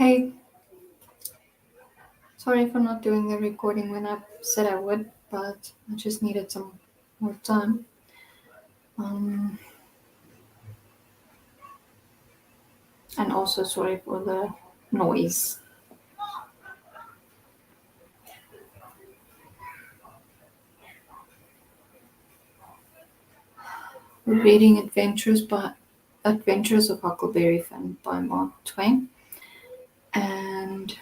Hey, sorry for not doing the recording when I said I would, but I just needed some more time. Um, and also sorry for the noise. We're reading Adventures of Huckleberry Finn by Mark Twain, and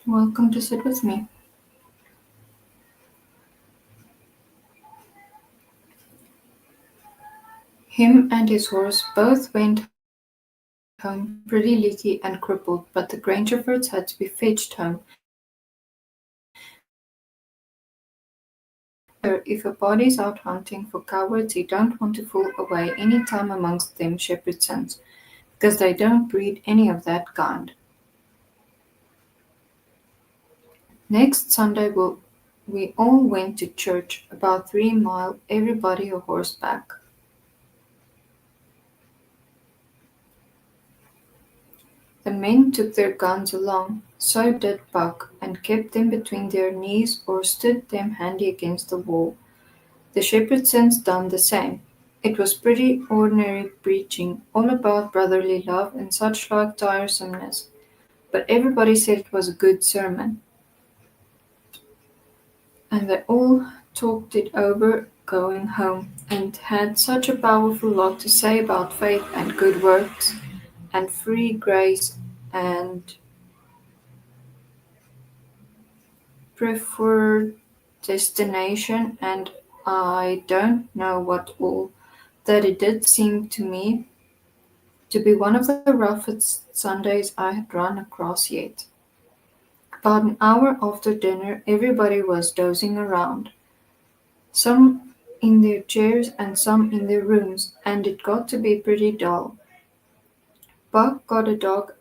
welcome to sit with me. Him and his horse both went home pretty leaky and crippled, but the Grangerfords had to be fetched home. If a body's out hunting for cowards, he don't want to fool away any time amongst them shepherd sons, because they don't breed any of that kind. Next Sunday we all went to church, about 3 mile, everybody a horseback. The men took their guns along, so did Buck, and kept them between their knees or stood them handy against the wall. The Shepherdsons done the same. It was pretty ordinary preaching, all about brotherly love and such like tiresomeness, but everybody said it was a good sermon, and they all talked it over going home, and had such a powerful lot to say about faith and good works, and free grace, and preferred destination, and I don't know what all, that it did seem to me to be one of the roughest Sundays I had run across yet. About an hour after dinner, everybody was dozing around, some in their chairs and some in their rooms, and it got to be pretty dull. Buck got a dog.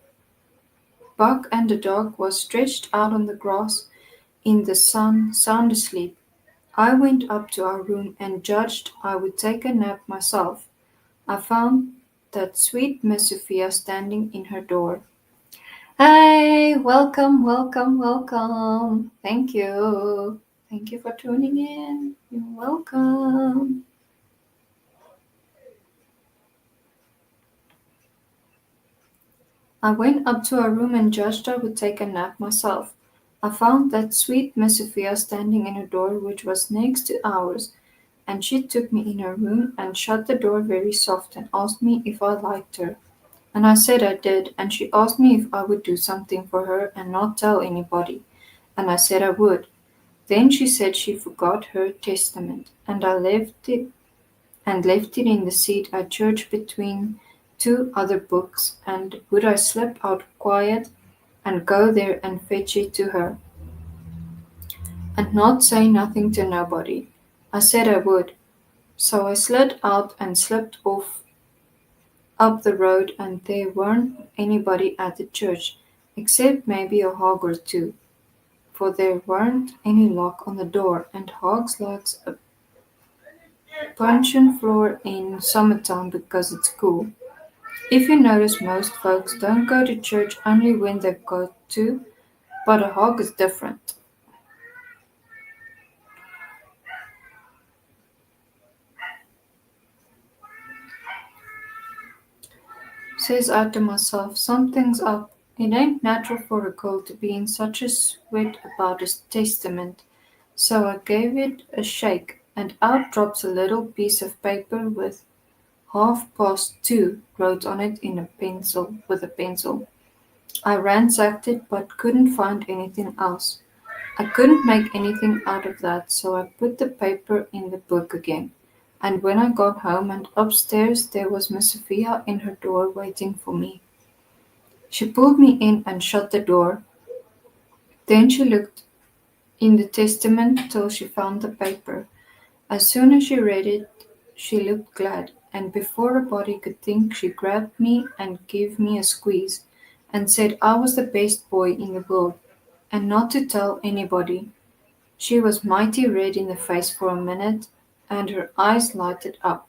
Buck and the dog was stretched out on the grass in the sun, sound asleep. I went up to our room and judged I would take a nap myself. I found that sweet Miss Sophia standing in her door. Hi, welcome, welcome, welcome. Thank you. Thank you for tuning in. You're welcome. I went up to our room and judged I would take a nap myself. I found that sweet Miss Sophia standing in her door, which was next to ours, and she took me in her room and shut the door very soft and asked me if I liked her. And I said I did, and she asked me if I would do something for her and not tell anybody, and I said I would. Then she said she forgot her Testament, and I left it in the seat at church between two other books, and would I slip out quiet and go there and fetch it to her, and not say nothing to nobody. I said I would. So I slid out and slipped off up the road, and there weren't anybody at the church, except maybe a hog or two, for there weren't any lock on the door, and hogs likes a puncheon floor in summertime because it's cool. If you notice, most folks don't go to church only when they've got to, but a hog is different. Says I to myself, something's up. It ain't natural for a girl to be in such a sweat about a testament. So I gave it a shake, and out drops a little piece of paper with "2" wrote on it in a pencil with a pencil. I ransacked it but couldn't find anything else. I couldn't make anything out of that, so I put the paper in the book again. And when I got home and upstairs, there was Miss Sophia in her door waiting for me. She pulled me in and shut the door. Then she looked in the Testament till she found the paper. As soon as she read it, she looked glad, and before a body could think, she grabbed me and gave me a squeeze, and said I was the best boy in the world, and not to tell anybody. She was mighty red in the face for a minute, and her eyes lighted up,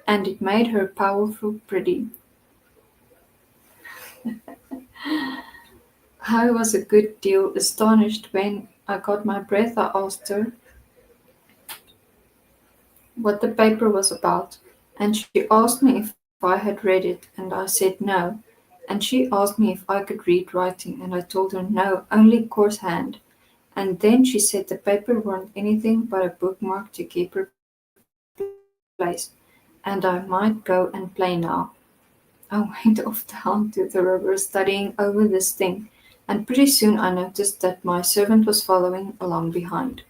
and it made her powerful pretty. I was a good deal astonished when I got my breath. I asked her what the paper was about, and she asked me if I had read it, and I said no. And she asked me if I could read writing, and I told her no, only coarse hand. And then she said the paper weren't anything but a bookmark to keep her place, and I might go and play now. I went off down to the river studying over this thing, and pretty soon I noticed that my servant was following along behind.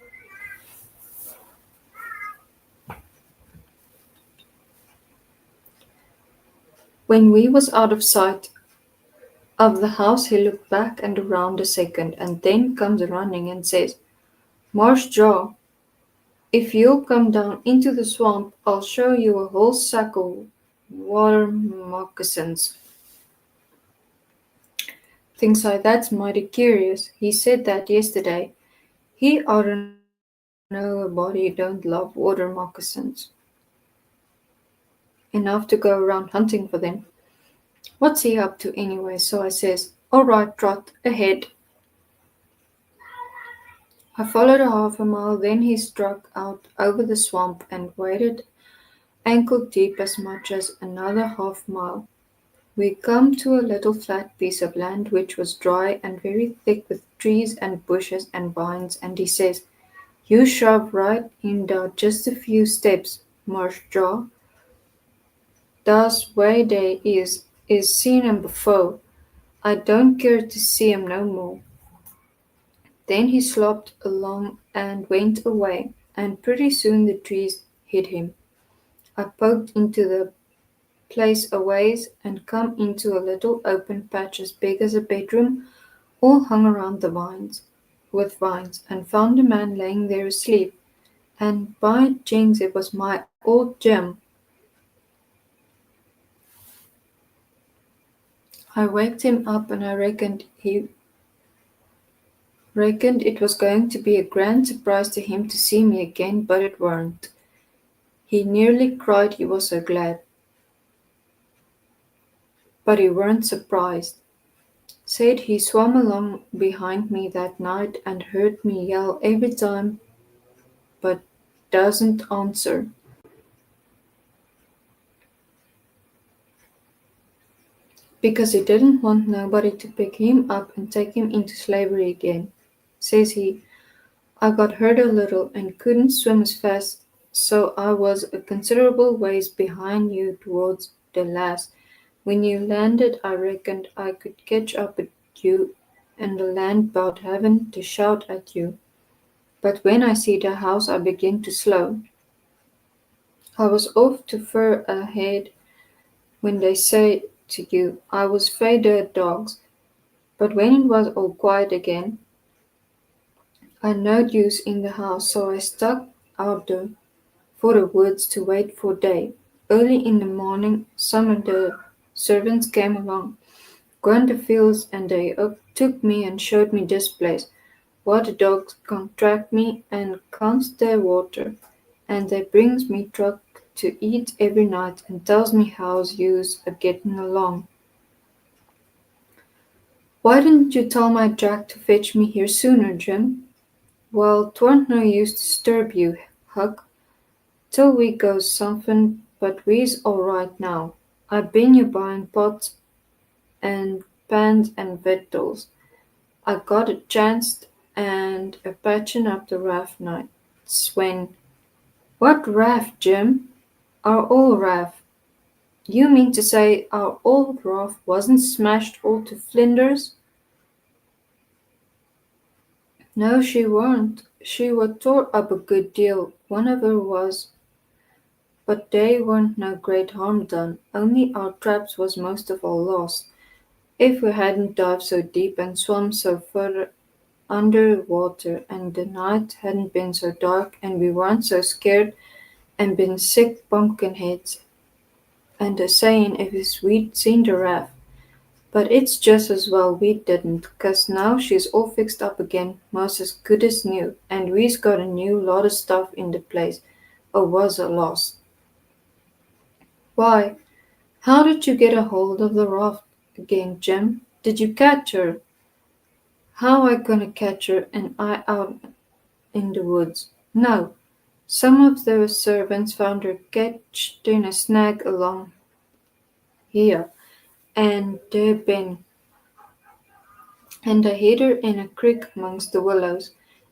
When we was out of sight of the house he looked back and around a second, and then comes running and says, "Marsh Jaw, if you'll come down into the swamp, I'll show you a whole sack of water moccasins." Thinks I, that's mighty curious. He said that yesterday. He oughta know a body don't love water moccasins enough to go around hunting for them. What's he up to anyway? So I says, "All right, Trot, ahead." I followed a half a mile, then he struck out over the swamp and waded ankle deep as much as another half mile. We come to a little flat piece of land which was dry and very thick with trees and bushes and vines, and he says, "You shove right in dar just a few steps, Marsh Jaw. Dar's way dey is seen 'em befo'. I don't care to see 'em no more." Then he slopped along and went away, and pretty soon the trees hid him. I poked into the place a ways and come into a little open patch as big as a bedroom, all hung around with vines, and found a man laying there asleep, and by jings it was my old Jim. I waked him up and I reckoned it was going to be a grand surprise to him to see me again, but it weren't. He nearly cried he was so glad, but he weren't surprised. Said he swam along behind me that night and heard me yell every time, but doesn't answer, because he didn't want nobody to pick him up and take him into slavery again. Says he, "I got hurt a little and couldn't swim as fast, so I was a considerable ways behind you towards the last. When you landed I reckoned I could catch up with you and land 'bout having to shout at you. But when I see the house I begin to slow. I was off too fur ahead when they say to you I was 'fraid of dogs. But when it was all quiet again, I knowed yous in the house, so I stuck out for the woods to wait for day. Early in the morning some of the servants came along, gone to fields, and they took me and showed me this place, where the dogs contract me and counts their water, and they brings me truck to eat every night and tells me how's yous a getting along. Why didn't you tell my Jack to fetch me here sooner, Jim?" "Well, 'twarn't no use to disturb you, Huck, till we goes somethin', but we's all right now. I been you buyin' pots and pans and victuals. I got a chancet and a patchin' up the raft nights when—" "What raft, Jim? Our old raft? You mean to say our old raft wasn't smashed all to flinders?" "No, she warn't. She war tore up a good deal, one of her was, but they warn't no great harm done, only our traps was most of all lost. If we hadn't dived so deep and swum so fur under water, and the night hadn't been so dark, and we weren't so scared and been sick pumpkin heads and a sayin' if we'd seen the raft. But it's just as well we didn't, 'cause now she's all fixed up again, most as good as new, and we's got a new lot of stuff in the place, or was a loss." "Why, how did you get a hold of the raft again, Jim?" Did you catch her? How I gonna catch her and I out in the woods? No. Some of the servants found her catched in a snag along here, and they hid her in a creek amongst the willows,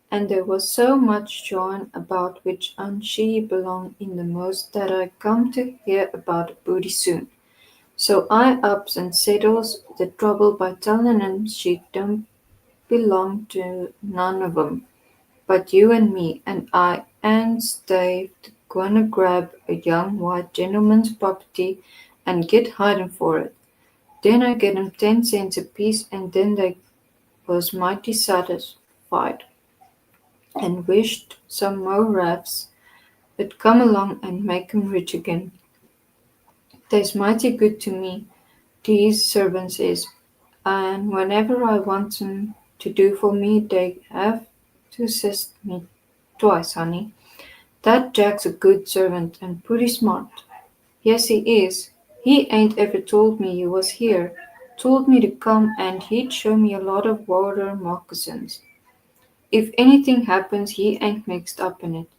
and there was so much jawing about which un she belonged in the most that I come to hear about it pretty soon. So I ups and settles the trouble by tellin' 'em she don't belong to none of 'em but you and me, and I ain't they gonna grab a young white gentleman's property and get hidin' for it. Then I get 'em 10 cents apiece, and then they was mighty satisfied and wished some more rafts 'ud come along and make 'em rich again. They's mighty good to me, these servants is, and whenever I want 'em to do for me they have to assist me twice, honey. That Jack's a good servant and pretty smart. Yes, he is. He ain't ever told me you was here. Told me to come and he'd show me a lot of water moccasins. If anything happens, he ain't mixed up in it.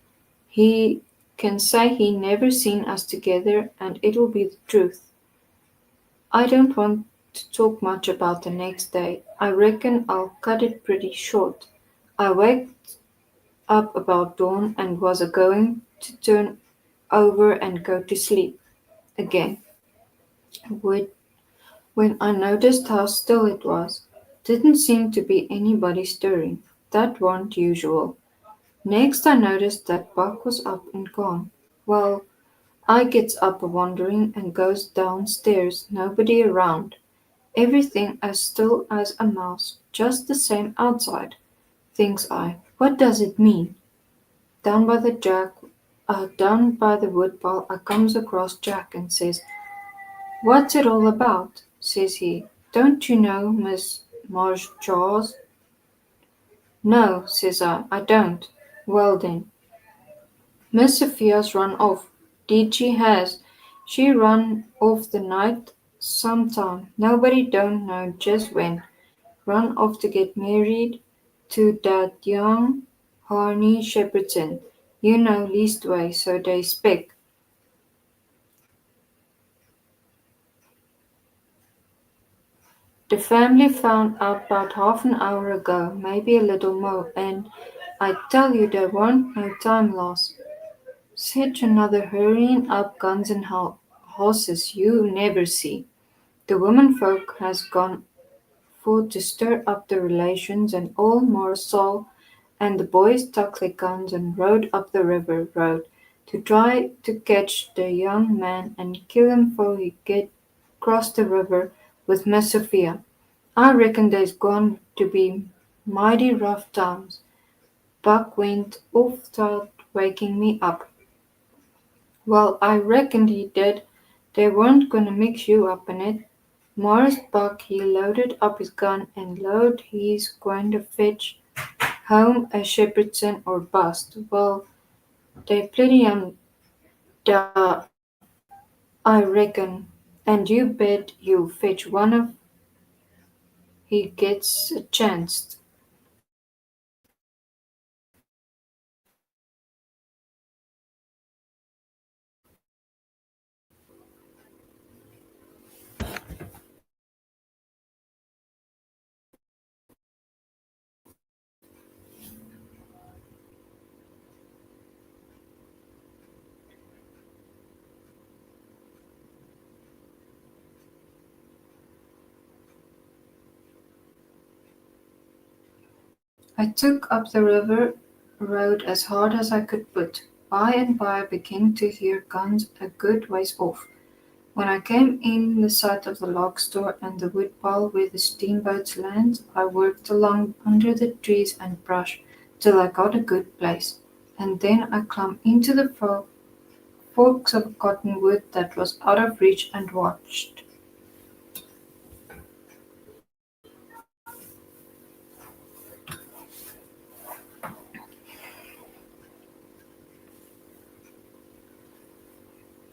He can say he never seen us together and it'll be the truth. I don't want to talk much about the next day. I reckon I'll cut it pretty short. I waked up about dawn and was a going to turn over and go to sleep again, when I noticed how still it was. Didn't seem to be anybody stirring. That wasn't usual. Next I noticed that Buck was up and gone. Well, I gets up a wondering and goes downstairs. Nobody around. Everything as still as a mouse. Just the same outside. Thinks I, what does it mean? Down by the down by the woodpile I comes across Jack and says, "What's it all about?" says he. "Don't you know Miss Marsh Jaws?" "No," says I don't. "Well then, Miss Sophia's run off." "'Deed she has. She run off the night sometime, nobody don't know just when. Run off to get married to dat young Harney Shepperton, you know leastways so they spec. The family found out 'bout half an hour ago, maybe a little more, and I tell you there warn't no time lost. Such another hurrying up guns and horses you never see. The womenfolk has gone for to stir up the relations and all more so, and the boys tucked their guns and rode up the river road to try to catch the young man and kill him 'fore he get cross the river with Miss Sophia. I reckon there's going to be mighty rough times. Buck went off without waking me up. Well, I reckoned he did. They weren't gonna mix you up in it. Morris Buck he loaded up his gun and lowed he's going to fetch home a Shepherdson or bust. Well, they plenty da I reckon, and you bet you fetch one of he gets a chance. I took up the river road as hard as I could put. By and by I began to hear guns a good ways off. When I came in the sight of the log store and the woodpile where the steamboats lands, I worked along under the trees and brush till I got a good place, and then I climbed into the forks of cottonwood that was out of reach and watched.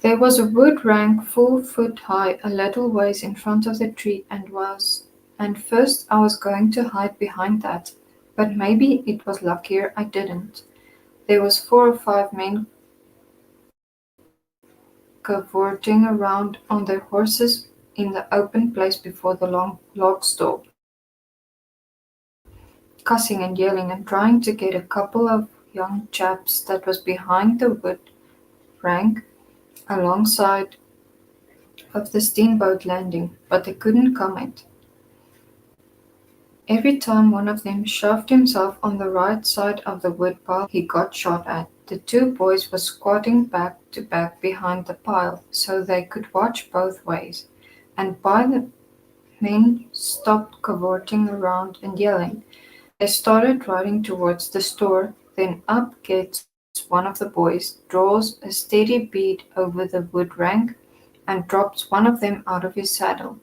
There was a wood rank 4 foot high a little ways in front of the tree, and and first I was going to hide behind that, but maybe it was luckier I didn't. There was 4 or 5 men cavorting around on their horses in the open place before the long log store, cussing and yelling and trying to get a couple of young chaps that was behind the wood rank alongside of the steamboat landing, but they couldn't come it. Every time one of them shoved himself on the right side of the woodpile he got shot at. The two boys were squatting back to back behind the pile so they could watch both ways, and by the men stopped cavorting around and yelling. They started riding towards the store, then up gets one of the boys, draws a steady bead over the wood rank, and drops one of them out of his saddle.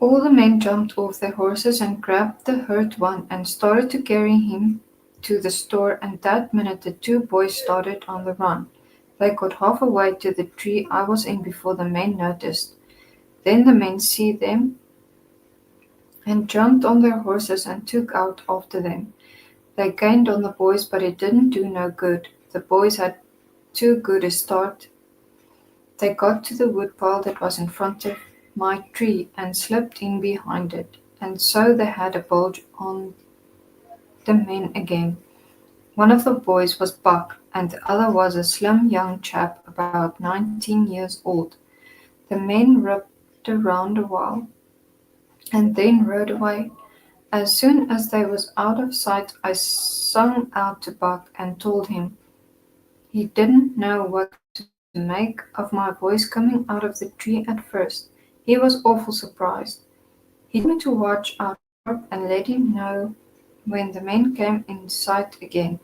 All the men jumped off their horses and grabbed the hurt one and started to carry him to the store, and that minute the two boys started on the run. They got halfway to the tree I was in before the men noticed. Then the men see them and jumped on their horses and took out after them. They gained on the boys, but it didn't do no good. The boys had too good a start. They got to the woodpile that was in front of my tree and slipped in behind it, and so they had a bulge on the men again. One of the boys was Buck, and the other was a slim young chap about 19 years old. The men rubbed around a while and then rode away. As soon as they was out of sight, I sung out to Buck and told him. He didn't know what to make of my voice coming out of the tree at first. He was awful surprised. He told me to watch out sharp and let him know when the men came in sight again.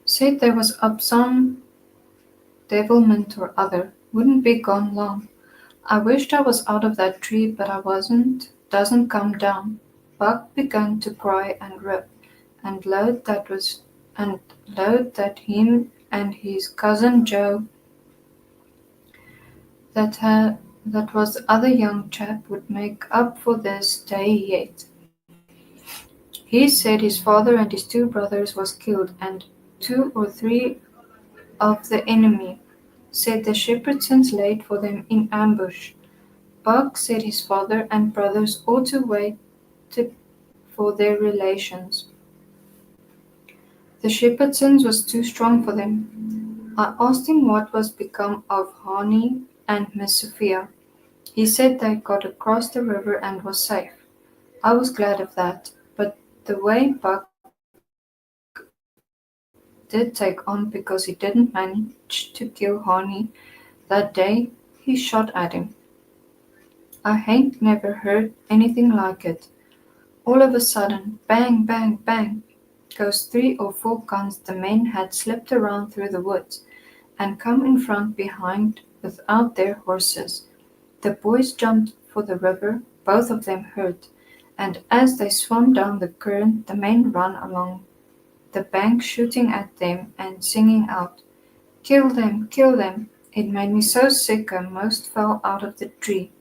Said they was up some devilment or other. Wouldn't be gone long. I wished I was out of that tree, but I wasn't. Doesn't come down. Buck began to cry and rip, and and lowed that him and his cousin Joe, that was the other young chap, would make up for this day yet. He said his father and his two brothers was killed, and 2 or 3 of the enemy. Said the Shepherdsons laid for them in ambush. Buck said his father and brothers ought to wait for their relations. The Shepherdsons was too strong for them. I asked him what was become of Harney and Miss Sophia. He said they got across the river and was safe. I was glad of that, but the way Buck did take on because he didn't manage to kill Harney that day, he shot at him. I hain't never heard anything like it. All of a sudden, bang, bang, bang, goes 3 or 4 guns. The men had slipped around through the woods and come in front behind without their horses. The boys jumped for the river, both of them hurt, and as they swam down the current, the men ran along the bank shooting at them and singing out, "Kill them! Kill them!" It made me so sick I most fell out of the tree.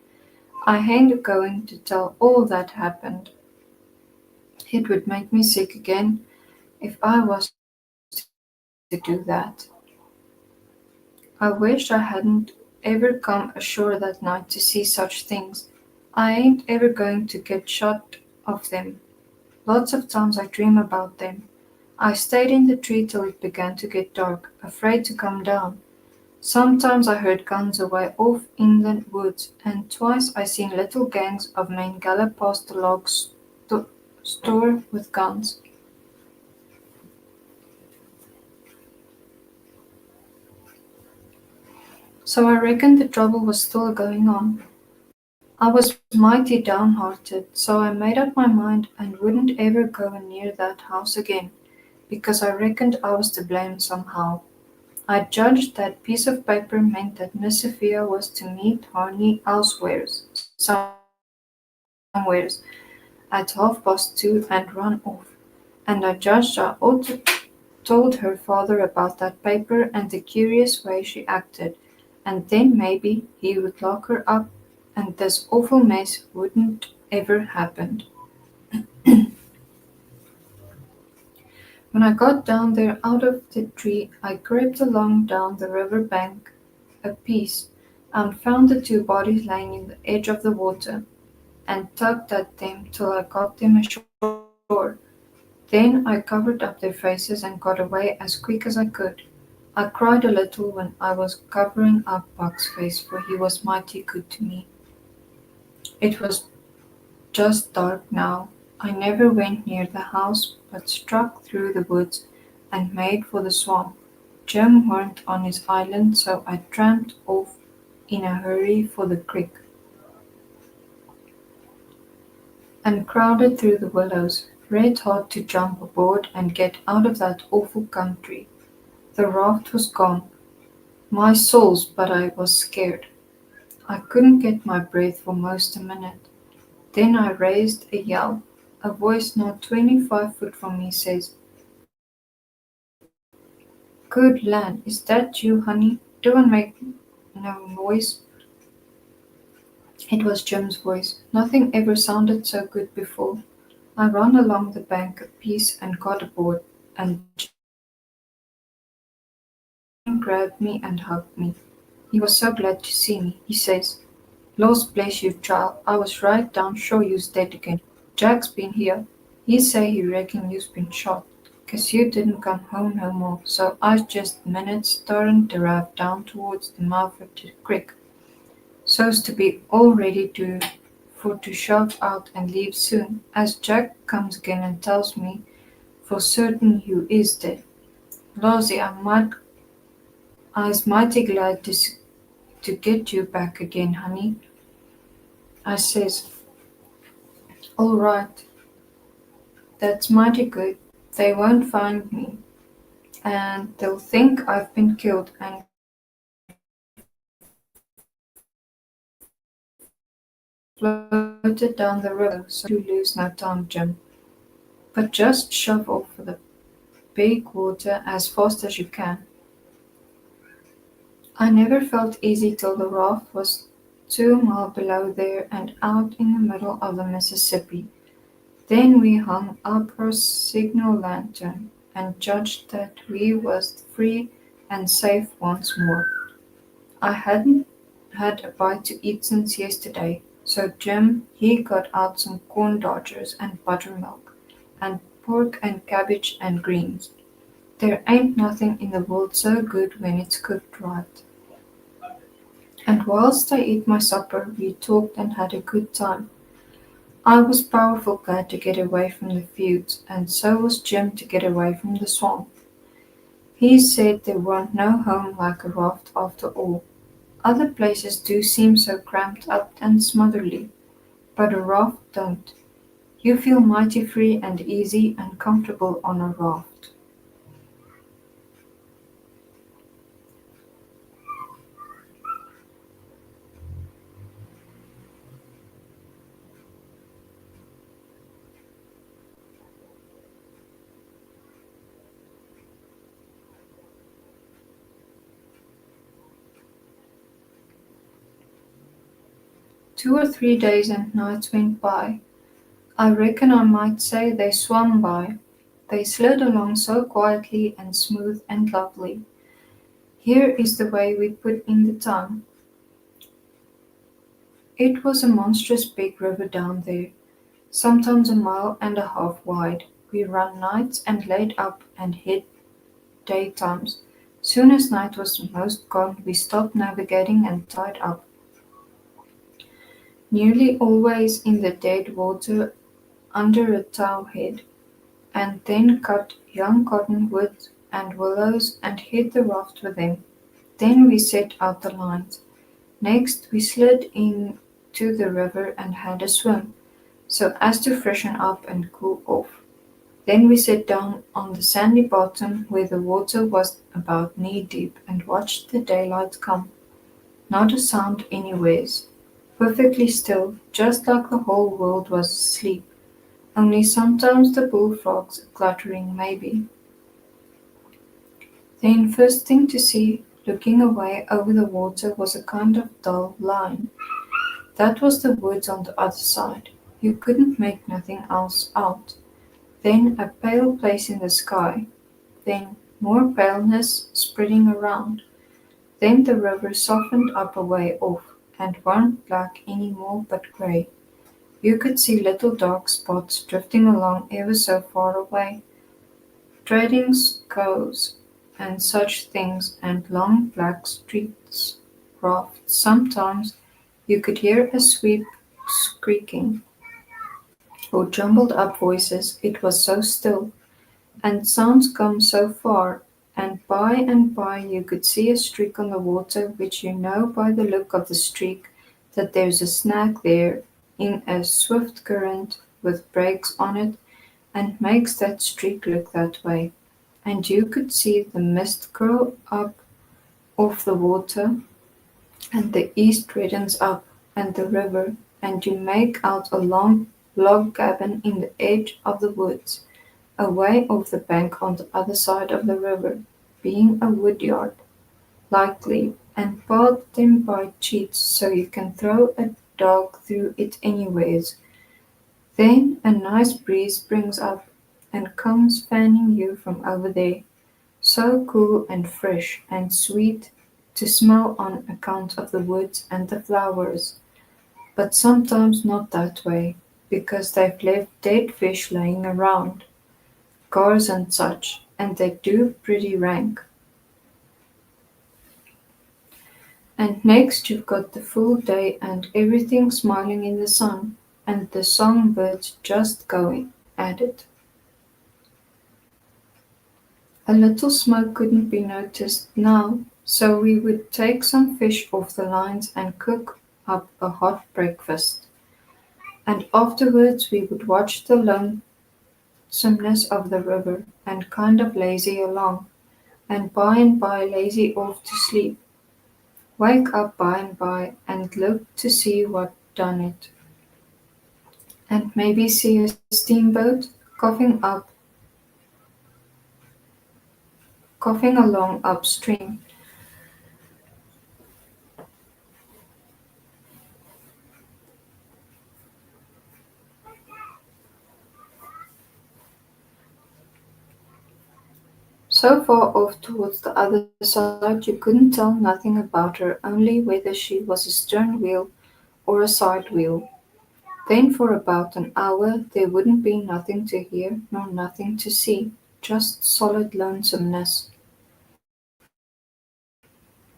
I ain't going to tell all that happened. It would make me sick again if I was to do that. I wish I hadn't ever come ashore that night to see such things. I ain't ever going to get shot of them. Lots of times I dream about them. I stayed in the tree till it began to get dark, afraid to come down. Sometimes I heard guns away off in the woods, and twice I seen little gangs of men gallop past the store with guns. So I reckoned the trouble was still going on. I was mighty downhearted, so I made up my mind and wouldn't ever go near that house again, because I reckoned I was to blame somehow. I judged that piece of paper meant that Miss Sophia was to meet Harney elsewheres, somewheres, at 2:30 and run off, and I judged I ought to told her father about that paper and the curious way she acted, and then maybe he would lock her up and this awful mess wouldn't ever happen. When I got down there out of the tree, I crept along down the river bank a piece and found the two bodies lying in the edge of the water, and tugged at them till I got them ashore. Then I covered up their faces and got away as quick as I could. I cried a little when I was covering up Buck's face, for he was mighty good to me. It was just dark now. I never went near the house, but struck through the woods and made for the swamp. Jim weren't on his island, so I tramped off in a hurry for the creek, and crowded through the willows, red hot to jump aboard and get out of that awful country. The raft was gone. My souls, but I was scared. I couldn't get my breath for most a minute. Then I raised a yell. A voice not 25 foot from me says, "Good land, is that you, honey? Don't make no noise." It was Jim's voice. Nothing ever sounded so good before. I ran along the bank a piece and got aboard, and Jim grabbed me and hugged me. He was so glad to see me. He says, "Laws bless you, child. I was right down sure you's dead again. Jack's been here. He say he reckon you's been shot, 'cause you didn't come home no more, so I just minutes starting to drive down towards the mouth of the creek, so's to be all ready to shout out and leave soon, as Jack comes again and tells me for certain you is dead. Lawsy, I's mighty glad to get you back again, honey." I says, "All right, that's mighty good. They won't find me, and they'll think I've been killed and floated down the river, so you lose no time, Jim, but just shove off for the big water as fast as you can." I never felt easy till the raft was 2 mile below there and out in the middle of the Mississippi. Then we hung up our signal lantern and judged that we was free and safe once more. I hadn't had a bite to eat since yesterday, so Jim he got out some corn dodgers and buttermilk, and pork and cabbage and greens. There ain't nothing in the world so good when it's cooked right. And whilst I ate my supper, we talked and had a good time. I was powerful glad to get away from the feuds, and so was Jim to get away from the swamp. He said there weren't no home like a raft after all. Other places do seem so cramped up and smotherly, but a raft don't. You feel mighty free and easy and comfortable on a raft. 2 or 3 days and nights went by. I reckon I might say they swam by. They slid along so quietly and smooth and lovely. Here is the way we put in the time. It was a monstrous big river down there, sometimes a mile and a half wide. We ran nights and laid up and hid daytimes. Soon as night was most gone, we stopped navigating and tied up, nearly always in the dead water under a towhead, and then cut young cottonwood and willows and hid the raft with them. Then we set out the lines. Next we slid into to the river and had a swim, so as to freshen up and cool off. Then we sat down on the sandy bottom where the water was about knee deep and watched the daylight come. Not a sound anywheres. Perfectly still, just like the whole world was asleep. Only sometimes the bullfrogs clattering maybe. Then first thing to see, looking away over the water, was a kind of dull line. That was the woods on the other side. You couldn't make nothing else out. Then a pale place in the sky. Then more paleness spreading around. Then the river softened up a way off, and weren't black any more but grey. You could see little dark spots drifting along ever so far away. Trading scows and such things, and long black streets, rafts. Sometimes you could hear a sweep squeaking, or jumbled up voices, it was so still, and sounds come so far, and by you could see a streak on the water, which you know by the look of the streak that there's a snag there in a swift current with breaks on it, and makes that streak look that way. And you could see the mist curl up off the water, and the east reddens up, and the river, and you make out a long log cabin in the edge of the woods, away off the bank on the other side of the river, being a woodyard, likely, and part them by cheats so you can throw a dog through it anywheres. Then a nice breeze springs up and comes fanning you from over there, so cool and fresh and sweet to smell on account of the woods and the flowers, but sometimes not that way, because they've left dead fish laying around, gars and such, and they do pretty rank. And next you've got the full day and everything smiling in the sun, and the songbirds just going at it. A little smoke couldn't be noticed now, so we would take some fish off the lines and cook up a hot breakfast. And afterwards we would watch the lonesomeness of the river and kind of lazy along, and by lazy off to sleep. Wake up by and by and look to see what done it, and maybe see a steamboat coughing up coughing along upstream. So far off towards the other side you couldn't tell nothing about her, only whether she was a stern wheel or a side wheel. Then for about an hour there wouldn't be nothing to hear nor nothing to see, just solid lonesomeness.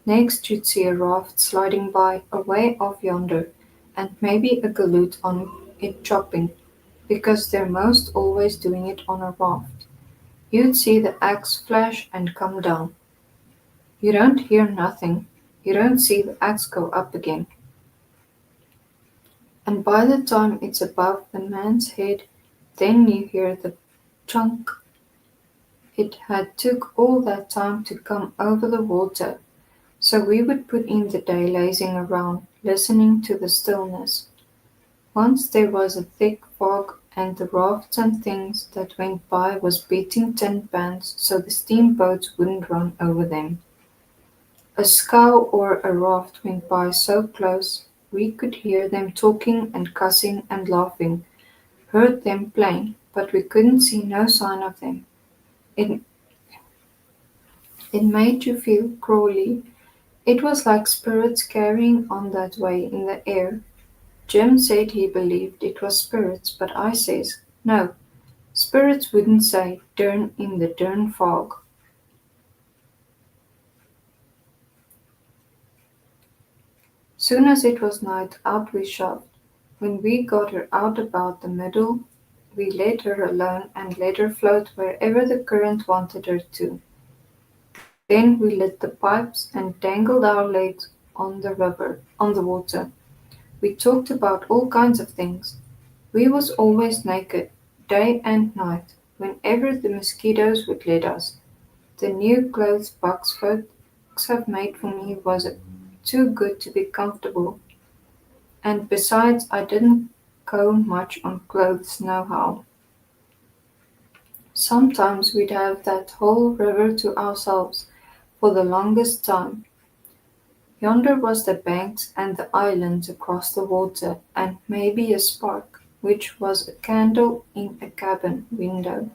Next you'd see a raft sliding by, away off yonder, and maybe a galoot on it chopping, because they're most always doing it on a raft. You'd see the axe flash and come down. You don't hear nothing. You don't see the axe go up again. And by the time it's above the man's head, then you hear the chunk. It had took all that time to come over the water, so we would put in the day lazing around, listening to the stillness. Once there was a thick fog, and the rafts and things that went by was beating tin pans so the steamboats wouldn't run over them. A scow or a raft went by so close we could hear them talking and cussing and laughing, heard them plain, but we couldn't see no sign of them. It, it made you feel crawly. It was like spirits carrying on that way in the air. Jim said he believed it was spirits, but I says, no, spirits wouldn't say "durn in the durn fog." Soon as it was night, out we shoved. When we got her out about the middle, we let her alone and let her float wherever the current wanted her to. Then we lit the pipes and dangled our legs on the water. We talked about all kinds of things. We was always naked, day and night, whenever the mosquitoes would let us. The new clothes box folks have made for me was too good to be comfortable, and besides I didn't go much on clothes nohow. Sometimes we'd have that whole river to ourselves for the longest time. Yonder was the banks and the islands across the water, and maybe a spark, which was a candle in a cabin window.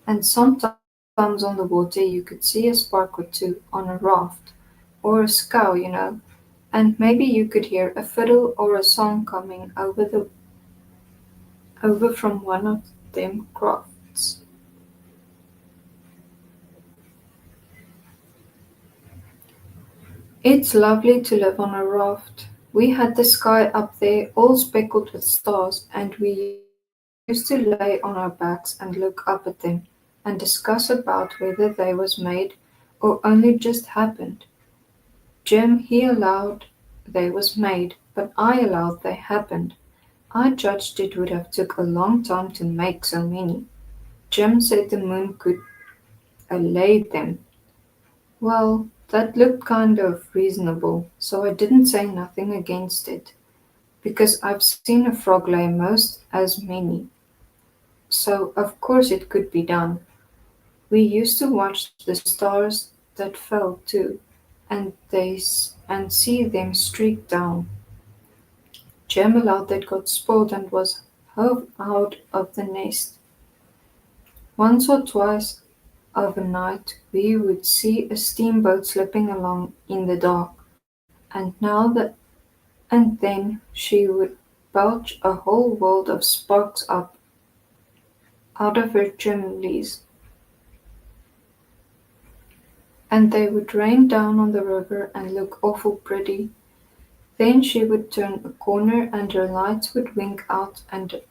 And sometimes on the water you could see a spark or two on a raft, or a scow, and maybe you could hear a fiddle or a song coming over from one of them crafts. It's lovely to live on a raft. We had the sky up there all speckled with stars, and we used to lay on our backs and look up at them and discuss about whether they was made or only just happened. Jim, he allowed they was made, but I allowed they happened. I judged it would have took a long time to make so many. Jim said the moon could allay them. Well, that looked kind of reasonable, so I didn't say nothing against it, because I've seen a frog lay most as many, so of course it could be done. We used to watch the stars that fell too, and see them streak down. Jim allowed that got spoiled and was hove out of the nest. Once or twice of a night we would see a steamboat slipping along in the dark, and and then she would belch a whole world of sparks up out of her chimneys, and they would rain down on the river and look awful pretty. Then she would turn a corner and her lights would wink out and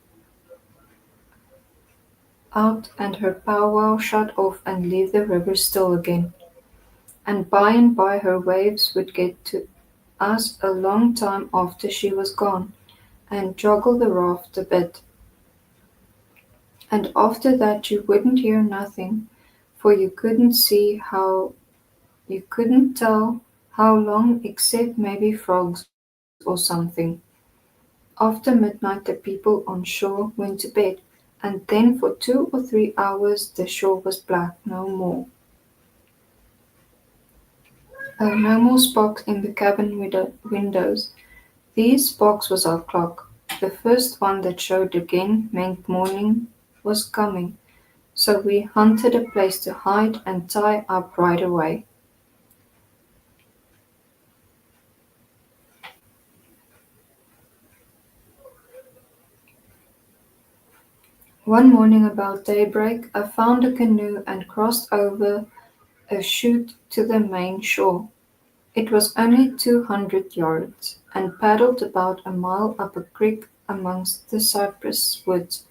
her powwow shut off and leave the river still again. And by her waves would get to us a long time after she was gone, and joggle the raft a bit. And after that you wouldn't hear nothing, for you couldn't tell how long except maybe frogs or something. After midnight the people on shore went to bed, and then for 2 or 3 hours the shore was black no more. No more sparks in the cabin windows. These sparks was our clock. The first one that showed again meant morning was coming, so we hunted a place to hide and tie up right away. One morning about daybreak I found a canoe and crossed over a chute to the main shore. It was only 200 yards, and paddled about a mile up a creek amongst the cypress woods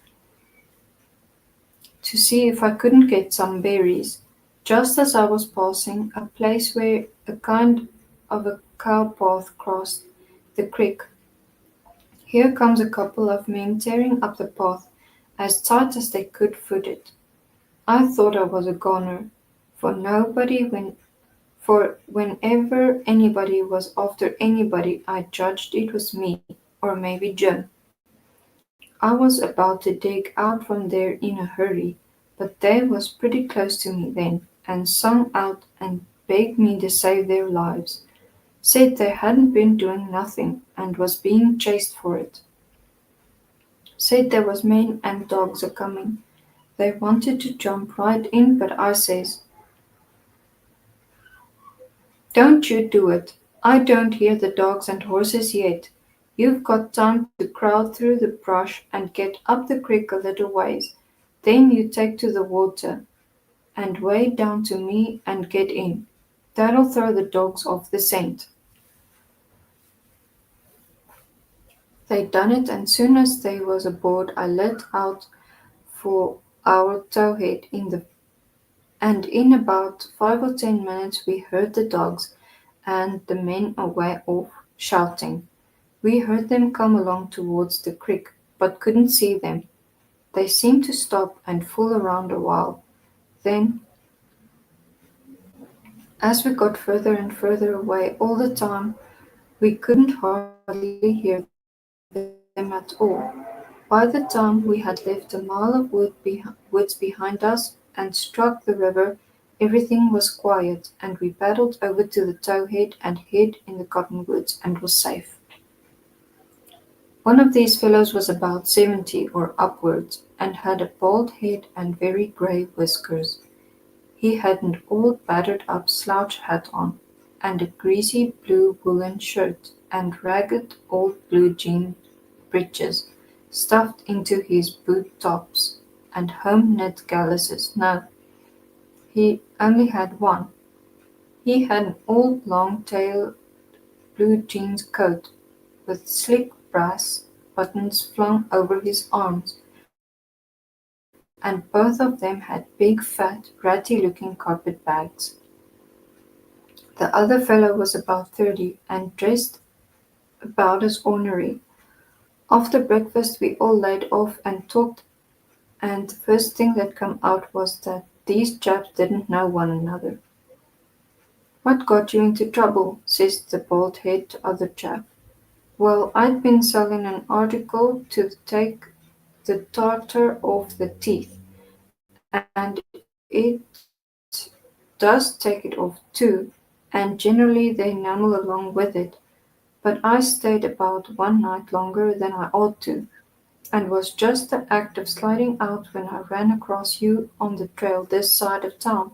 to see if I couldn't get some berries. Just as I was passing a place where a kind of a cow path crossed the creek, here comes a couple of men tearing up the path as tight as they could foot it. I thought I was a goner, for nobody for whenever anybody was after anybody I judged it was me, or maybe Jim. I was about to dig out from there in a hurry, but they was pretty close to me then, and sung out and begged me to save their lives. Said they hadn't been doing nothing, and was being chased for it. Said there was men and dogs a coming. They wanted to jump right in, but I says, "Don't you do it. I don't hear the dogs and horses yet. You've got time to crowd through the brush and get up the creek a little ways. Then you take to the water and wade down to me and get in. That'll throw the dogs off the scent." They done it, and soon as they was aboard I let out for our towhead and in about 5 or 10 minutes we heard the dogs and the men away off shouting. We heard them come along towards the creek, but couldn't see them. They seemed to stop and fool around a while. Then, as we got further and further away all the time, we couldn't hardly hear them at all. By the time we had left a mile of woods behind us and struck the river, everything was quiet, and we paddled over to the towhead and hid in the cottonwoods and was safe. One of these fellows was about 70 or upwards, and had a bald head and very grey whiskers. He had an old battered up slouch hat on, and a greasy blue woollen shirt, and ragged old blue jean breeches stuffed into his boot tops, and home knit galluses. No, he only had one. He had an old long tailed blue jeans coat with slick brass buttons flung over his arms, and both of them had big fat ratty looking carpet bags. The other fellow was about 30 and dressed about as ornery. After breakfast we all laid off and talked, and the first thing that come out was that these chaps didn't know one another. "What got you into trouble?" says the bald head other chap. "Well, I'd been selling an article to take the tartar off the teeth, and it does take it off too, and generally they enamel along with it, but I stayed about one night longer than I ought to, and was just the act of sliding out when I ran across you on the trail this side of town,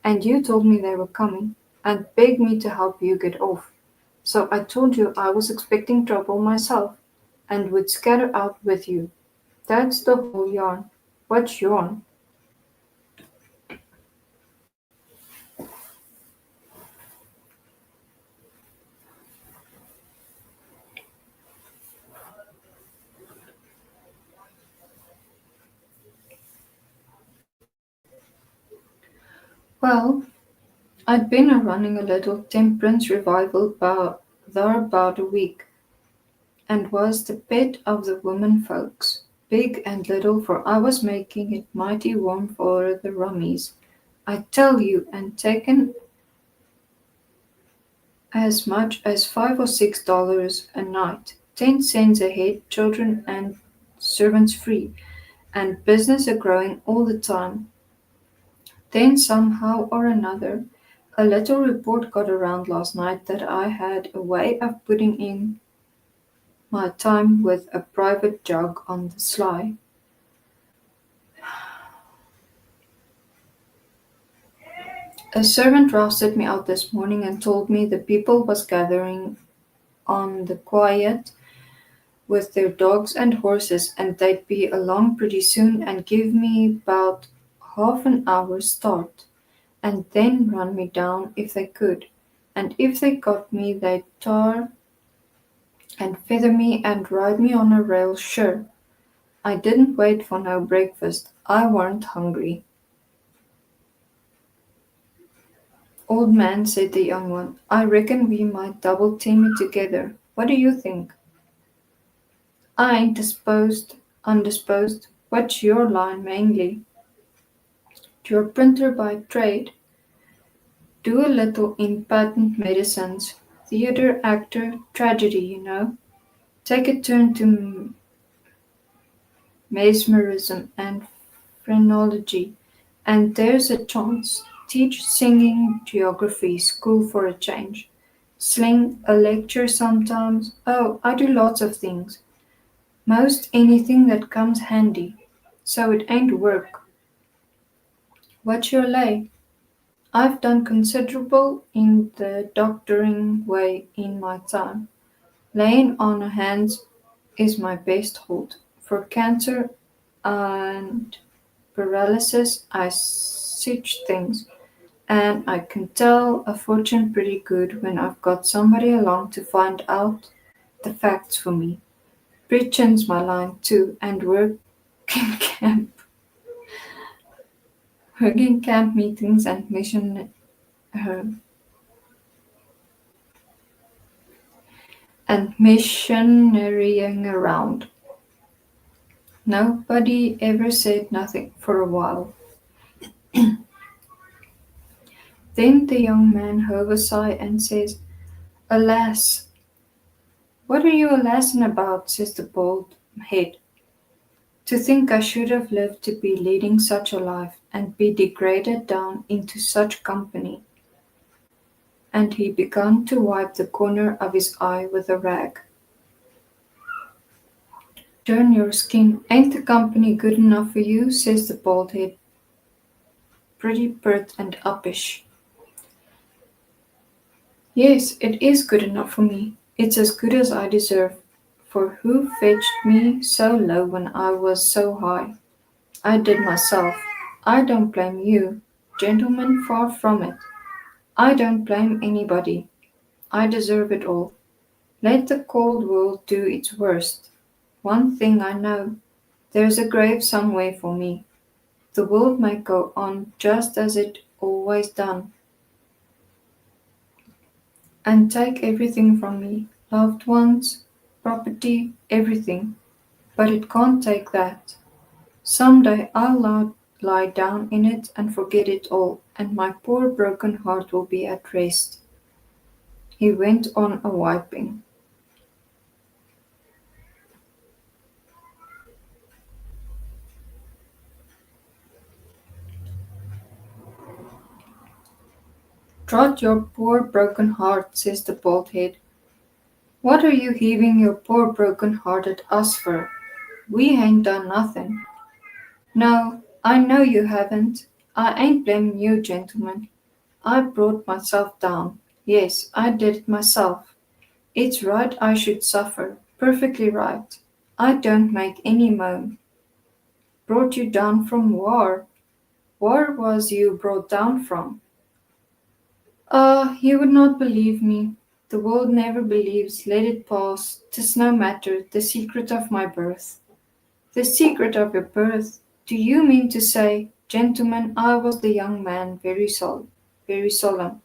and you told me they were coming, and begged me to help you get off. So I told you I was expecting trouble myself, and would scatter out with you. That's the whole yarn. What's yourn?" Well, I'd been a running a little temperance revival thar about a week, and was the pet of the women folks, big and little, for I was making it mighty warm for the rummies, I tell you, and taken as much as $5 or $6 a night, 10 cents a head, children and servants free, and business a growing all the time. Then somehow or another, a little report got around last night that I had a way of putting in my time with a private jug on the sly. A servant rousted me out this morning and told me the people was gathering on the quiet with their dogs and horses, and they'd be along pretty soon and give me 'bout half an hour's start, and then run me down if they could, and if they got me they'd tar and feather me and ride me on a rail sure. I didn't wait for no breakfast. I warn't hungry. "Old man," said the young one, "I reckon we might double team it together. What do you think?" "I ain't undisposed. What's your line mainly?" "You're a printer by trade. Do a little in patent medicines. Theatre actor, tragedy, you know. Take a turn to mesmerism and phrenology, and there's a chance. Teach singing, geography, school for a change. Sling, a lecture sometimes. Oh, I do lots of things. Most anything that comes handy. So it ain't work. What's your lay?" "I've done considerable in the doctoring way in my time. Laying on of hands is my best hold. For cancer and paralysis I sich things, and I can tell a fortune pretty good when I've got somebody along to find out the facts for me. Preachin's my line too, and camp, working camp meetings and uh, and missionarying around. Nobody ever said nothing for a while. Then the young man hove a sigh and says, Alas! What are you alasing about? Says the bald head. To think I should have lived to be leading such a life, and be degraded down into such company. And he began to wipe the corner of his eye with a rag. Turn your skin. Ain't the company good enough for you? Says the bald head, pretty pert and uppish. Yes, it is good enough for me. It's as good as I deserve. For who fetched me so low when I was so high? I did myself. I don't blame you. Gentlemen, far from it. I don't blame anybody. I deserve it all. Let the cold world do its worst. One thing I know. There's a grave somewhere for me. The world may go on just as it always done, and take everything from me, loved ones, property, everything. But it can't take that. Some day I'll lie down in it and forget it all, and my poor broken heart will be at rest. He went on a wiping. Trot your poor broken heart, says the bald head. What are you heaving your poor broken heart at us for? We ain't done nothing. No, I know you haven't. I ain't blaming you, gentlemen. I brought myself down. Yes, I did it myself. It's right I should suffer. Perfectly right. I don't make any moan. Brought you down from war. Where was you brought down from? Ah, you would not believe me. The world never believes. Let it pass. 'Tis no matter. The secret of my birth. The secret of your birth? Do you mean to say, gentlemen, I was the young man, very solemn.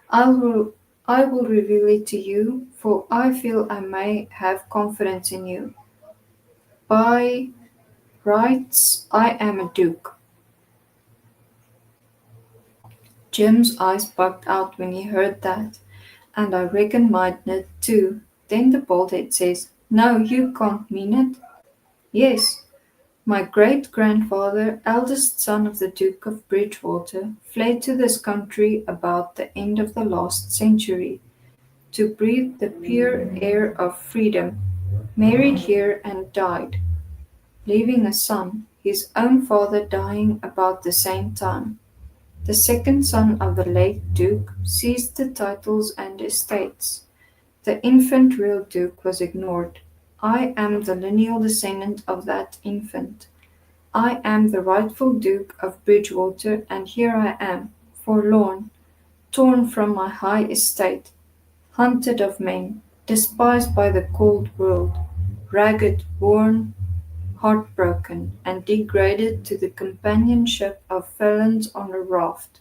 I will, I will reveal it to you, for I feel I may have confidence in you. By rights, I am a duke. Jim's eyes bugged out when he heard that, and I reckon mine did too. Then the baldhead says, No, you can't mean it. Yes, my great-grandfather, eldest son of the Duke of Bridgewater, fled to this country about the end of the last century to breathe the pure air of freedom, married here and died, leaving a son, his own father dying about the same time. The second son of the late Duke seized the titles and estates. The infant real Duke was ignored. I am the lineal descendant of that infant. I am the rightful Duke of Bridgewater, and here I am, forlorn, torn from my high estate, hunted of men, despised by the cold world, ragged, worn, heartbroken, and degraded to the companionship of felons on a raft.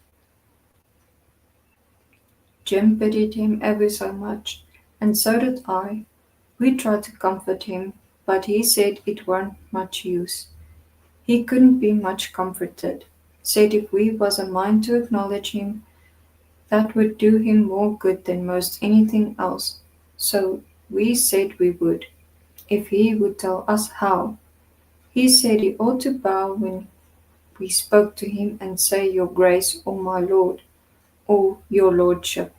Jim pitied him ever so much, and so did I. We tried to comfort him, but he said it weren't much use. He couldn't be much comforted. Said if we was a mind to acknowledge him, that would do him more good than most anything else. So we said we would, if he would tell us how. He said he ought to bow when we spoke to him and say your grace or my lord, or your lordship,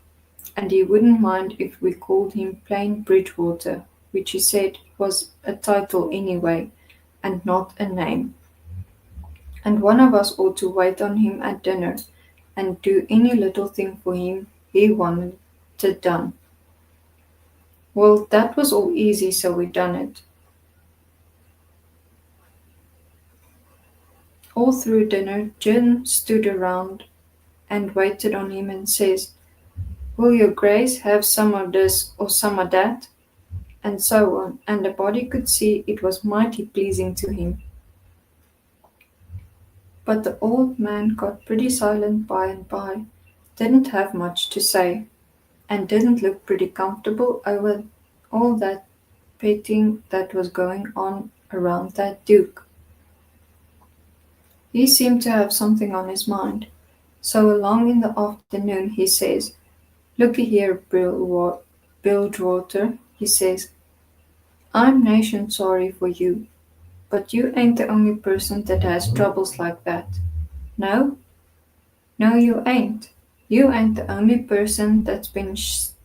and he wouldn't mind if we called him plain Bridgewater, which he said was a title anyway, and not a name. And one of us ought to wait on him at dinner, and do any little thing for him he wanted done. Well, that was all easy, so we done it. All through dinner, Jim stood around and waited on him and says, Will your grace have some of this or some of that? And so on, and the body could see it was mighty pleasing to him. But the old man got pretty silent by and by, didn't have much to say, and didn't look pretty comfortable all that petting that was going on around that Duke. He seemed to have something on his mind. So along in the afternoon he says, "Looky here, Bilgewater," he says, "I'm nation sorry for you, but you ain't the only person that has troubles like that. No, no, you ain't. You ain't the only person that's been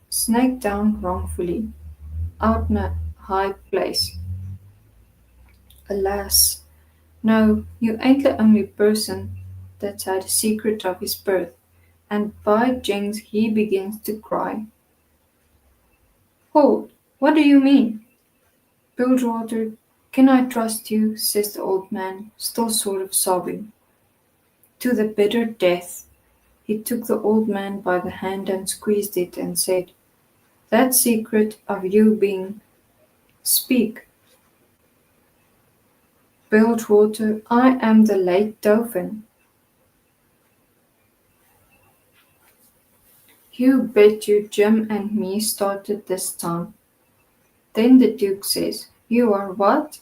snaked down wrongfully, out in a high place. Alas, no, you ain't the only person that's had a secret of his birth." And by jings he begins to cry. "Hold, what do you mean?" "Bilgewater, can I trust you?" says the old man, still sort of sobbing. "To the bitter death." He took the old man by the hand and squeezed it and said, "That secret of you being, speak." "Bilgewater, I am the late Dauphin." "You bet you Jim and me started this time." Then the Duke says, "You are what?"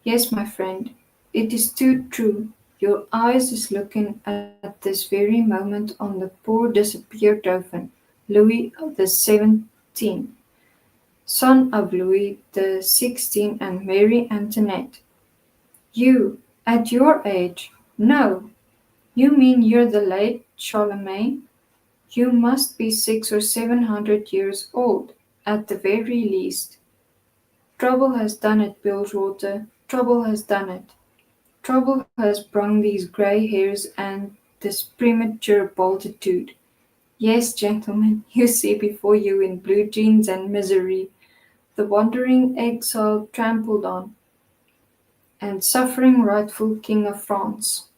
"Yes, my friend, it is too true. Your eyes is looking at this very moment on the poor disappeared Dauphin, Louis the XVII, son of Louis the XVI and Mary Antoinette. You, at your age? No, you mean you're the late Charlemagne? You must be 600 or 700 years old, at the very least. Trouble has done it, Bilgewater, trouble has done it. Trouble has brung these grey hairs and this premature balditude. Yes, gentlemen, you see before you in blue jeans and misery, the wandering exile trampled on, and suffering rightful King of France.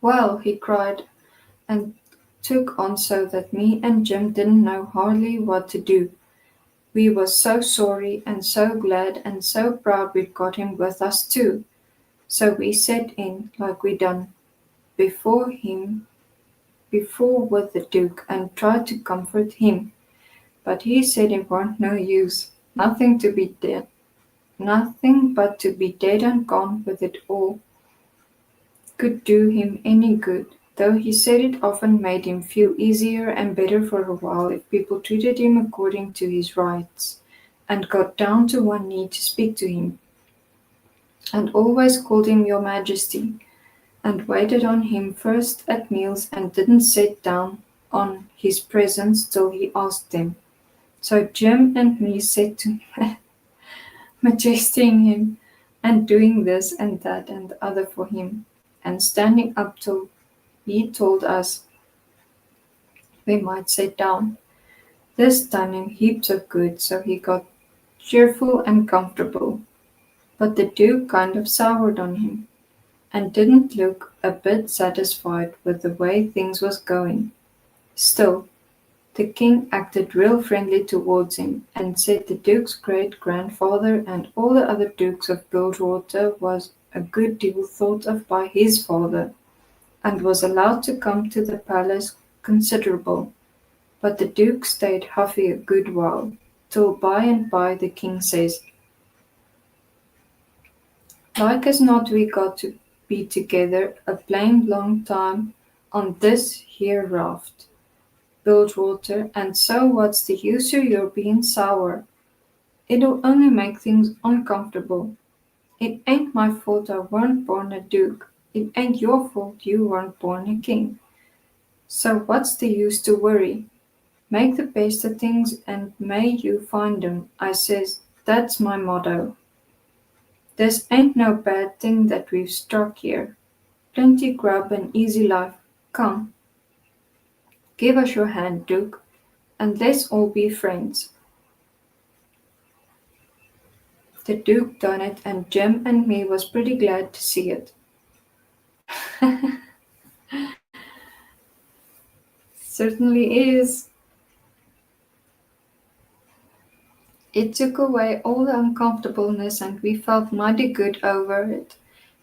Well, he cried, and took on so that me and Jim didn't know hardly what to do. We was so sorry and so glad and so proud we'd got him with us too. So we set in, like we done before with the Duke, and tried to comfort him. But he said it warn't no use, nothing but to be dead and gone with it all could do him any good, though he said it often made him feel easier and better for a while if people treated him according to his rights, and got down to one knee to speak to him, and always called him your Majesty, and waited on him first at meals and didn't set down on his presents till he asked them. So Jim and me set to majesting him and doing this and that and the other for him, and standing up till he told us we might sit down. This done him heaps of good, so he got cheerful and comfortable. But the Duke kind of soured on him, and didn't look a bit satisfied with the way things was going. Still, the king acted real friendly towards him, and said the Duke's great-grandfather and all the other Dukes of Bilgewater was a good deal thought of by his father, and was allowed to come to the palace considerable. But the Duke stayed huffy a good while, till by and by the king says, "Like as not we got to be together a blamed long time on this here raft, Bilgewater, and so what's the use of your being sour? It'll only make things uncomfortable. It ain't my fault I weren't born a duke. It ain't your fault you weren't born a king. So what's the use to worry? Make the best of things and may you find 'em, I says. That's my motto. This ain't no bad thing that we've struck here. Plenty grub and easy life. Come, give us your hand, Duke, and let's all be friends." The Duke done it, and Jim and me was pretty glad to see it. Certainly is. It took away all the uncomfortableness, and we felt mighty good over it,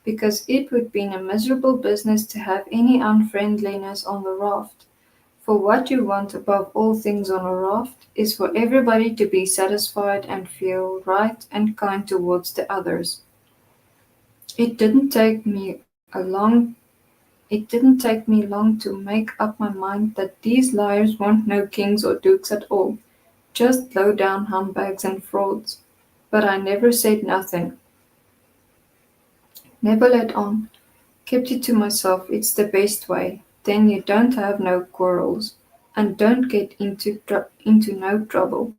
because it would been a miserable business to have any unfriendliness on the raft. For what you want above all things on a raft is for everybody to be satisfied and feel right and kind towards the others. It didn't take me a long it didn't take me long to make up my mind that these liars weren't no kings or dukes at all, just low down humbugs and frauds. But I never said nothing, never let on, kept it to myself. It's the best way. Then you don't have no quarrels, and don't get into no trouble.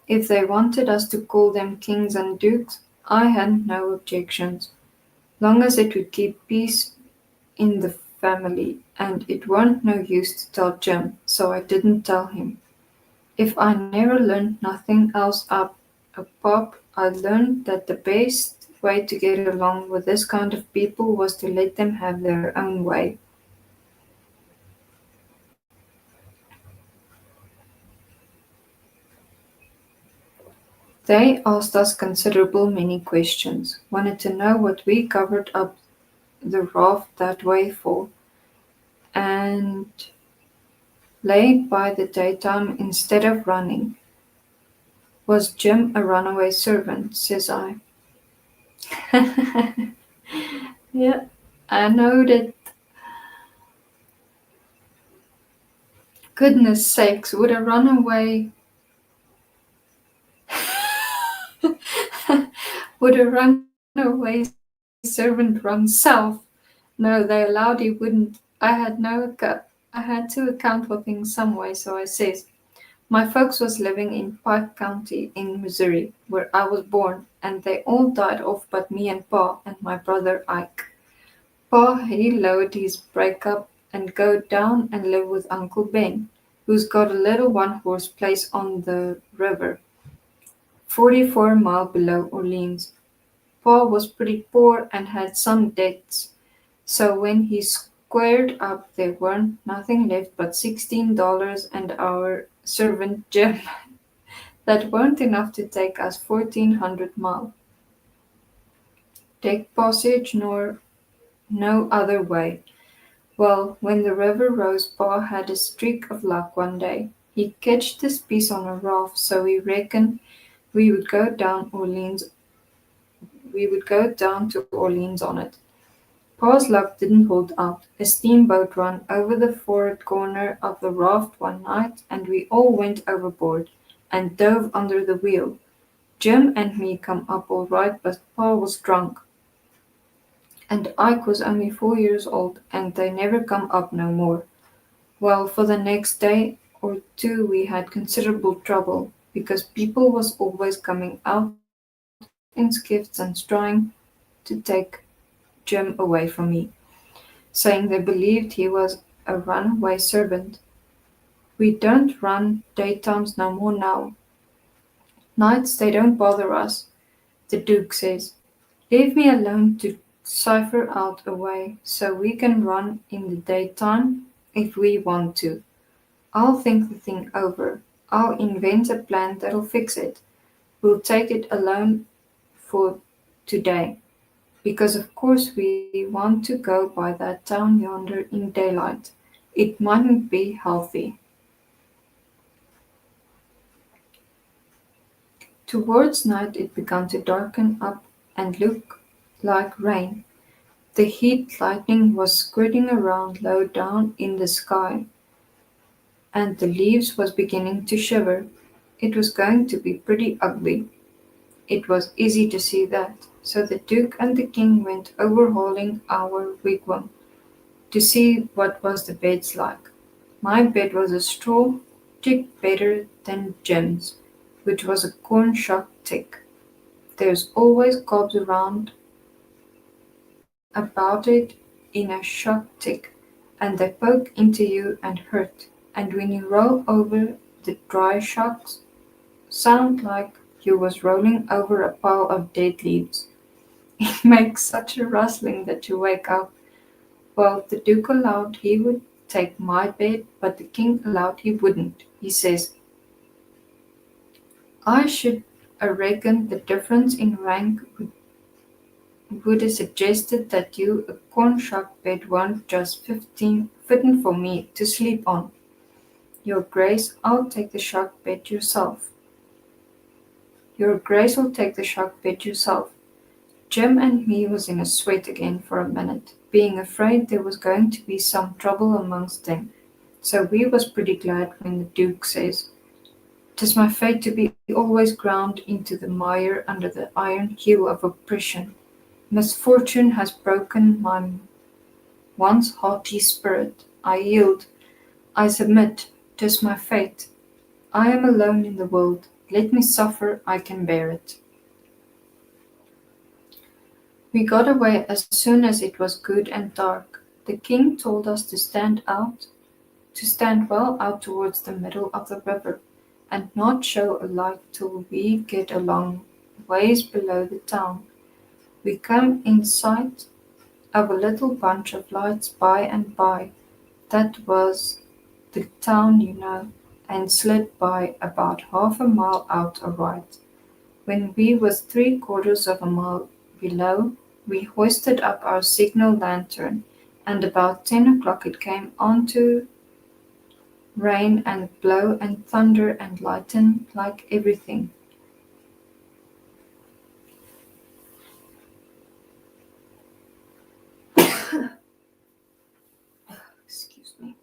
If they wanted us to call them kings and dukes, I hadn't no objections, long as it would keep peace in the family, and it weren't no use to tell Jim, so I didn't tell him. If I never learned nothing else up a pop, I learned that the best way to get along with this kind of people was to let them have their own way. They asked us considerable many questions, wanted to know what we covered up the raft that way for, and lay by the daytime instead of running. Was Jim a runaway servant? Says I. Yeah, I know that. Goodness sakes, would a runaway would a runaway servant run south? No, they allowed he wouldn't. I had to account for things some way, so I says, my folks was living in Pike County in Missouri, where I was born, and they all died off but me and Pa and my brother Ike. Pa he lowered his break up and go down and live with Uncle Ben, who's got a little one-horse place on the river, 44 mile below Orleans. Pa was pretty poor and had some debts, so when he squared up there weren't nothing left but $16 and our servant Jim. That weren't enough to take us 1400 mile. Take passage nor no other way. Well, when the river rose, Pa had a streak of luck one day. He catched this piece on a raft, so we reckoned we would go down Orleans. We would go down to Orleans on it. Pa's luck didn't hold out. A steamboat ran over the forward corner of the raft one night, and we all went overboard and dove under the wheel. Jim and me come up all right, but Pa was drunk, and Ike was only 4 years old, and they never come up no more. Well, for the next day or two we had considerable trouble, because people was always coming out in skifts and trying to take Jim away from me, saying they believed he was a runaway servant. We don't run daytimes no more now. Nights they don't bother us, the Duke says. Leave me alone to cipher out a way so we can run in the daytime if we want to. I'll think the thing over. I'll invent a plan that'll fix it. We'll take it alone for today, because of course we want to go by that town yonder in daylight. It mightn't be healthy. Towards night it began to darken up and look like rain. The heat lightning was squirting around low down in the sky, and the leaves was beginning to shiver. It was going to be pretty ugly. It was easy to see that. So the Duke and the King went overhauling our wigwam to see what was the beds like. My bed was a straw tick better than Jim's, which was a corn shuck tick. There's always cobs around about it in a shuck tick, and they poke into you and hurt, and when you roll over the dry shucks, sound like you was rolling over a pile of dead leaves. It makes such a rustling that you wake up. Well, the Duke allowed he would take my bed, but the King allowed he wouldn't. He says, I should a reckon the difference in rank would have suggested that you a corn shuck bed weren't just 15 fitting for me to sleep on. Your Grace, I'll take the shark bait yourself. Your Grace will take the shark bait yourself. Jim and me was in a sweat again for a minute, being afraid there was going to be some trouble amongst them. So we was pretty glad when the Duke says, "'Tis my fate to be always ground into the mire under the iron heel of oppression. Misfortune has broken my once haughty spirit. I yield. I submit. 'Tis my fate. I am alone in the world. Let me suffer, I can bear it." We got away as soon as it was good and dark. The king told us to stand well out towards the middle of the river, and not show a light till we get a long ways below the town. We come in sight of a little bunch of lights by and by. That was the town, you know, and slid by about half a mile out a right. When we was 3/4 of a mile below, we hoisted up our signal lantern, and about 10 o'clock it came on to rain and blow and thunder and lighten like everything. Excuse me.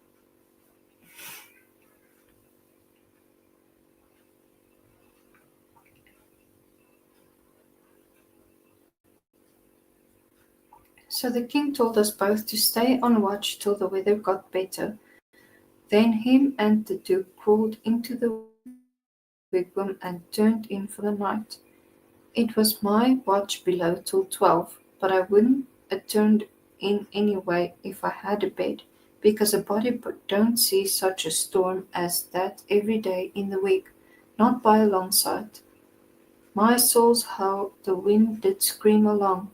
So the king told us both to stay on watch till the weather got better. Then him and the duke crawled into the wigwam and turned in for the night. It was my watch below till 12, but I wouldn't a turned in anyway if I had a bed, because a body don't see such a storm as that every day in the week, not by a long sight. My souls, how the wind did scream along,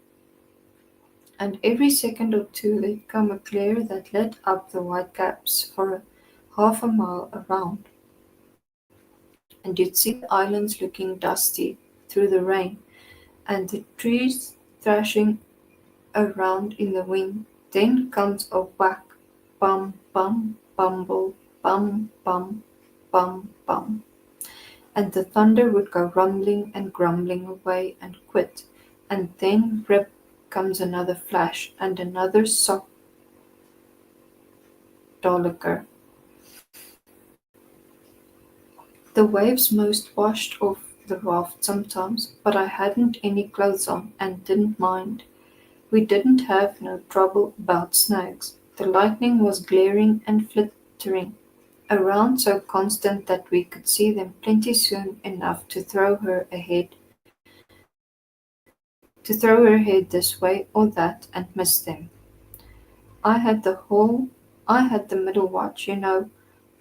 and every second or two there'd come a glare that lit up the white caps for half a mile around, and you'd see the islands looking dusty through the rain, and the trees thrashing around in the wind. Then comes a whack, bum bum bumble, bum bum bum bum, and the thunder would go rumbling and grumbling away and quit, and then rip comes another flash and another sock doliker. The waves most washed off the raft sometimes, but I hadn't any clothes on and didn't mind. We didn't have no trouble about snags. The lightning was glaring and flittering around so constant that we could see them plenty soon enough to throw her head this way or that and miss them. I had the whole I had the middle watch, you know,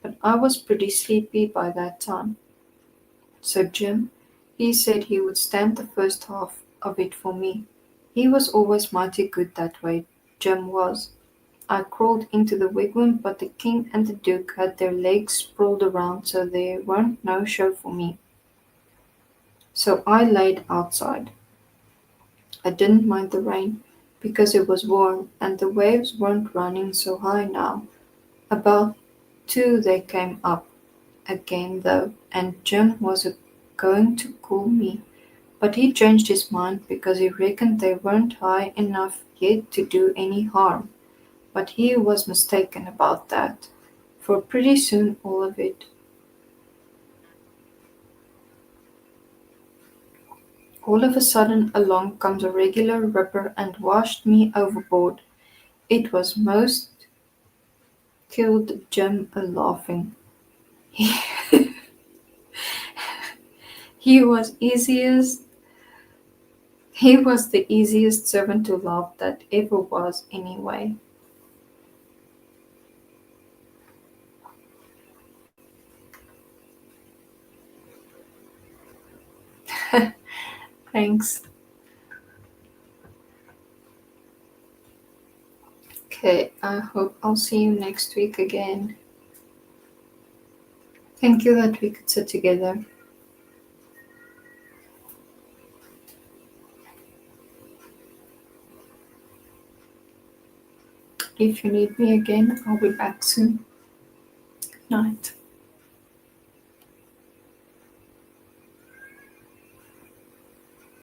but I was pretty sleepy by that time. So Jim, he said he would stand the first half of it for me. He was always mighty good that way, Jim was. I crawled into the wigwam, but the king and the duke had their legs sprawled around, so there weren't no show for me. So I laid outside. I didn't mind the rain, because it was warm, and the waves weren't running so high now. About 2 they came up again though, and Jim was going to call me, but he changed his mind because he reckoned they weren't high enough yet to do any harm. But he was mistaken about that, for pretty soon all of a sudden along comes a regular ripper and washed me overboard. It was most killed Jim a laughing. He, he was easiest he was the easiest servant to laugh that ever was anyway. Thanks. Okay, I hope I'll see you next week again. Thank you that we could sit together. If you need me again, I'll be back soon. Night.